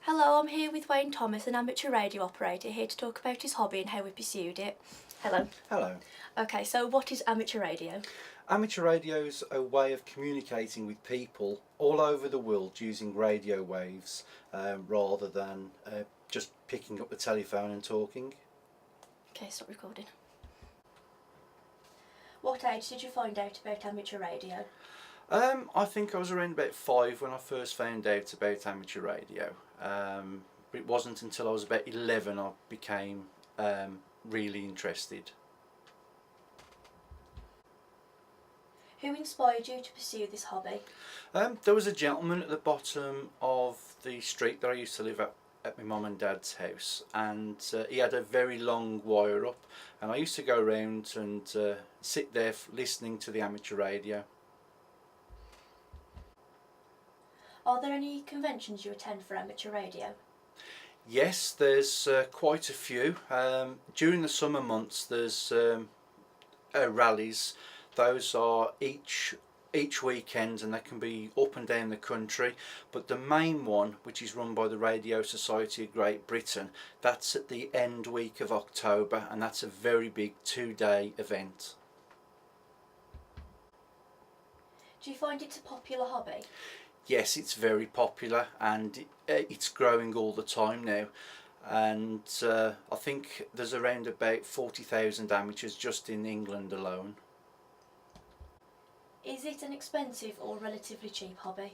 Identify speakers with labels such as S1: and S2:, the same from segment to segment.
S1: Hello, I'm here with Wayne Thomas, an amateur radio operator, here to talk about his hobby and how we pursued it. Hello.
S2: Hello.
S1: Okay, so what is amateur radio?
S2: Amateur radio is a way of communicating with people all over the world using radio waves rather than just picking up the telephone and talking.
S1: Okay, stop recording. What age did you find out about amateur radio?
S2: I think I was around about 5 when I first found out about amateur radio. But it wasn't until I was about 11 I became really interested.
S1: Who inspired you to pursue this hobby?
S2: There was a gentleman at the bottom of the street that I used to live at my mum and dad's house, and he had a very long wire up, and I used to go around and sit there listening to the amateur radio.
S1: Are there any conventions you attend for amateur radio?
S2: Yes, there's quite a few. During the summer months there's rallies. Those are each weekend, and they can be up and down the country, but the main one, which is run by the Radio Society of Great Britain, that's at the end week of October, and that's a very big 2-day event.
S1: Do you find it a popular hobby?
S2: Yes, it's very popular, and it's growing all the time now, and I think there's around about 40,000 amateurs just in England alone.
S1: Is it an expensive or relatively cheap hobby?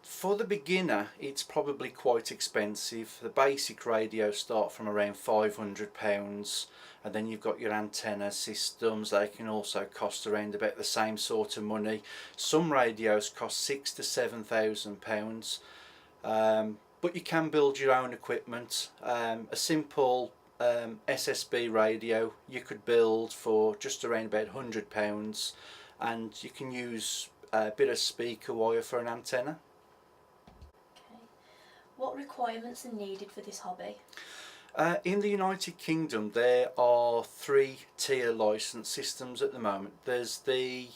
S2: For the beginner, it's probably quite expensive. The basic radios start from around £500, and then you've got your antenna systems. They can also cost around about the same sort of money. Some radios cost £6,000 to £7,000, but you can build your own equipment. A simple SSB radio you could build for just around about £100, and you can use a bit of speaker wire for an antenna.
S1: Okay. What requirements are needed for this hobby?
S2: In the United Kingdom there are 3-tier licence systems at the moment. There's the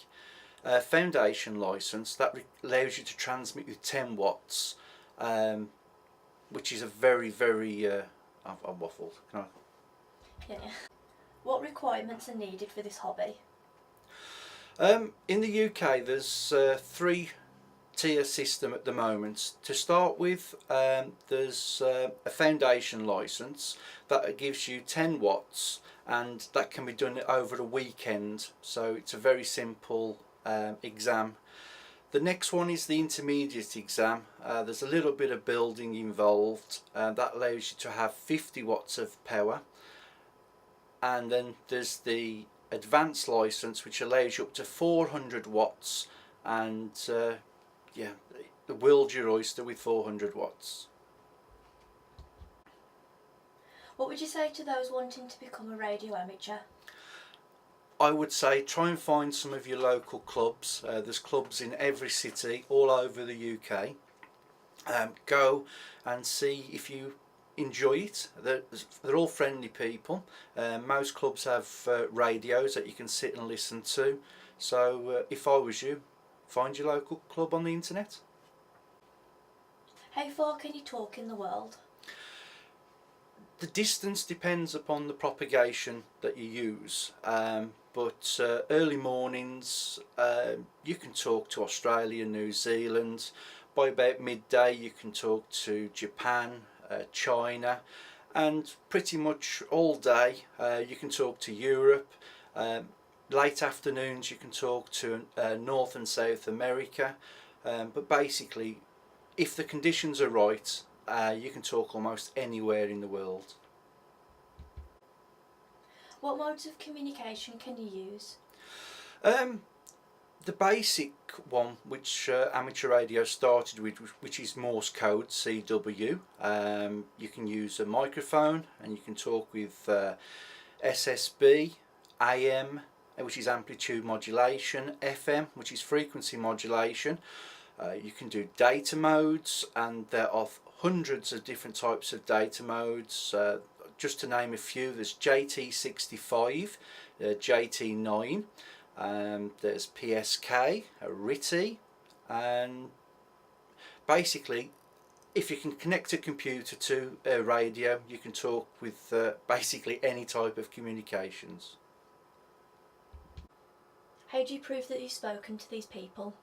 S2: foundation licence that allows you to transmit with 10 watts, which is a very I've waffled. Can I?
S1: Yeah. What requirements are needed for this hobby?
S2: In the UK there's a 3-tier system at the moment. To start with, there's a foundation licence that gives you 10 watts, and that can be done over a weekend, so it's a very simple exam. The next one is the intermediate exam. There's a little bit of building involved, that allows you to have 50 watts of power. And then there's the advanced license, which allows you up to 400 watts, and yeah, the world's your oyster with 400 watts.
S1: What would you say to those wanting to become a radio amateur?
S2: I would say try and find some of your local clubs. There's clubs in every city all over the UK. Go and see if you enjoy it. They're all friendly people. Most clubs have radios that you can sit and listen to, so if I was you, find your local club on the internet.
S1: How far can you talk in the world?
S2: The distance depends upon the propagation that you use, but early mornings you can talk to Australia, New Zealand. By about midday you can talk to Japan, China, and pretty much all day you can talk to Europe. Late afternoons you can talk to North and South America, but basically if the conditions are right, you can talk almost anywhere in the world.
S1: What modes of communication can you use?
S2: The basic one, which amateur radio started with, which is Morse code, CW. You can use a microphone, and you can talk with SSB, AM, which is amplitude modulation, FM, which is frequency modulation. You can do data modes, and there are hundreds of different types of data modes. Just to name a few, there's JT65, JT9, there's PSK, RITI, and basically if you can connect a computer to a radio, you can talk with basically any type of communications.
S1: How do you prove that you've spoken to these people?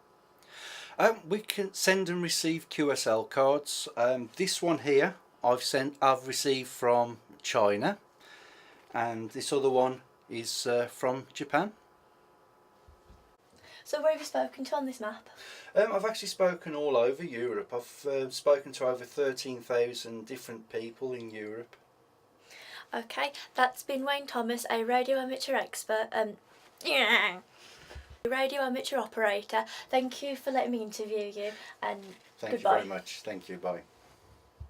S2: We can send and receive QSL cards. This one here I've received from China, and this other one is from Japan.
S1: So where have you spoken to on this map?
S2: I've actually spoken all over Europe. I've spoken to over 13,000 different people in Europe.
S1: Okay, that's been Wayne Thomas, a radio amateur expert. Radio amateur operator. Thank you for letting me interview you, and
S2: Thank
S1: goodbye.
S2: you very much. Thank you. Bye.